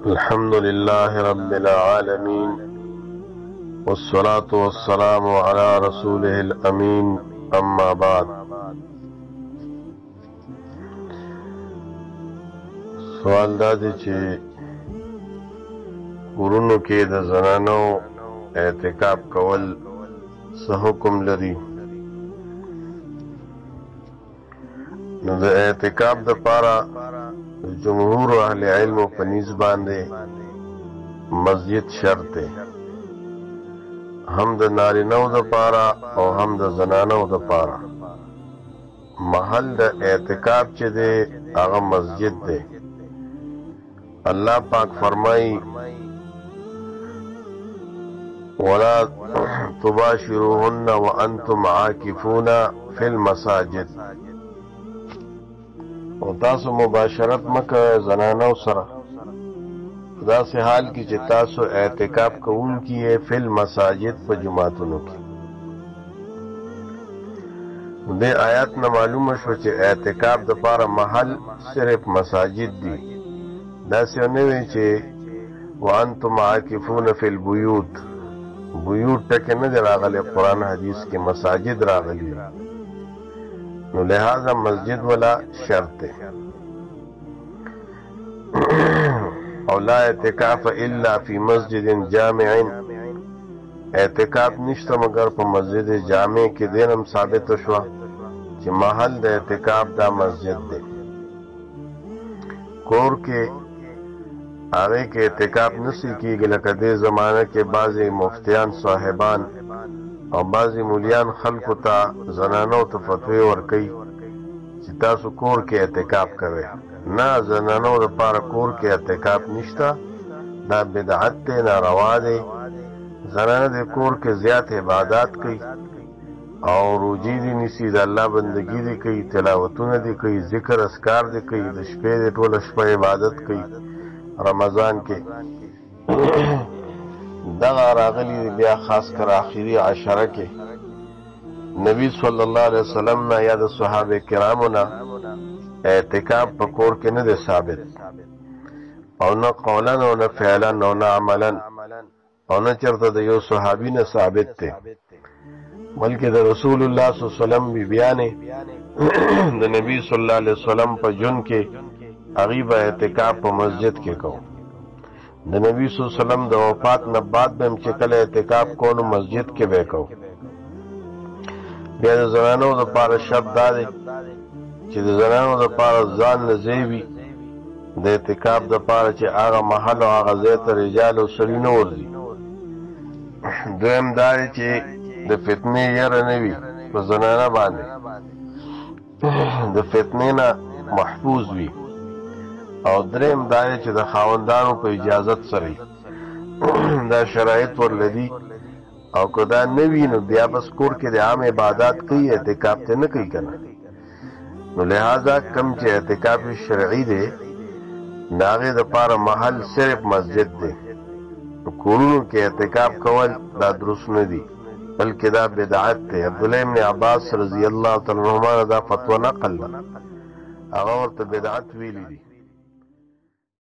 अल्हम्दुलिल्लाह रब्बिल आलमीन वस्सलातु वस्सलामु अला रसूलिहिल अमीन अम्मा बाद। सवाल دا دی چې کورونو کې د زنانو اعتکاف کول څه حکم لري؟ نو د اعتکاف د پاره جمهور اهل علم په نسبت باندې مسجد شرط دی، هم د نارینو د پاره او هم د زنانو د پاره. محل د اعتکاف چې دی هغه مسجد دی. اللہ پاک فرمائی ولا تباشروهن وانتم عاکفون فی المساجد، او تاسو مباشرت مکه زنانو سره دا سے حال کی چې تاسو اعتکاف کوونکی ہے فی المساجد په جماعتونو کې. دې آیات نه معلومه شو چې اعتکاف د پاره محل صرف مساجد دی. دا څه نه وی چې وانتم عاکفون فی البیوت، بیوت ټکه نه راغلی قرآن حدیث کې، مساجد راغلی. نو لہذا مسجد والا شرط ہے. او لا اعتکاف الا فی مسجد جامع، اعتکاف نشته مگر په مسجد جامع کې. دینم ثابت شو چې محل د اعتکاف دا مسجد دی. کور کې هغه کې اعتکاف نسی کېږي، لکه دې زمانه کې بعضې مفتیان صاحبان او بعضې مولیان خلکو ته زنانو ته فتوی ورکوي چې تاسو کور کې اعتکاف کوئ. نه، زنانو دپاره کور کې اعتکاف نشته، دا بدعت دی، ناروا دی. زنانه د کور کې زیات عبادات کوي او روجي دي نیسي، د الله بندگی دي کوي، تلاوتونه دي کوي، ذکر اذکار دي کوي، د شپې د ټوله شپه عبادت کوي. رمضان کې دغه راغلی بیا خاص کر آخري عشره کې نبی صلی الله علیه وسلم نه یا د صحابه کرامو نه اعتکاف په کور کې نه دی ثابت، او نه قولا او نه فعلا او نه عملا، او نه چرته د یو صحابي نه ثابت دی، بلکې د رسول الله صلی الله علیه وسلم بیانې د نبی صلی الله علیه وسلم په جون کې غیب اعتکاف په مسجد کې کو. د نبی صلی الله علیه وسلم د وفات نه بعد به چې کله اعتکاف کولو مسجد کې به کو. بیا د زنانو د پاره شرط دا دی چې د زنانو د پاره ځان نه ځای د اعتکاف د پاره چې هغه محل او هغه ځای ته رجال او سړي نه ورځي. دویم دا دی چې د فتنې یره نه وي په زنانه باندې، د فتنې نه محفوظ وي. او دریم دا دی چې د خاوندانو په اجازت سره دا شرایط ورلدي، او که دا نه وي نو بیا بس کور کې د عام عبادات کوي، اعتکاف ته نه کوي که نه. نو لہذا کم چې اعتکاف شرعي دی د هغې دپاره محل صرف مسجد دی. کورونو کې اعتکاف کول دا درست نه دي، بلکې دا بدعت دی. عبدالله ابن عباس رضی الله تعالی عنهما دا فتوا نقل ده، هغه ورته بدعت ویلی دي.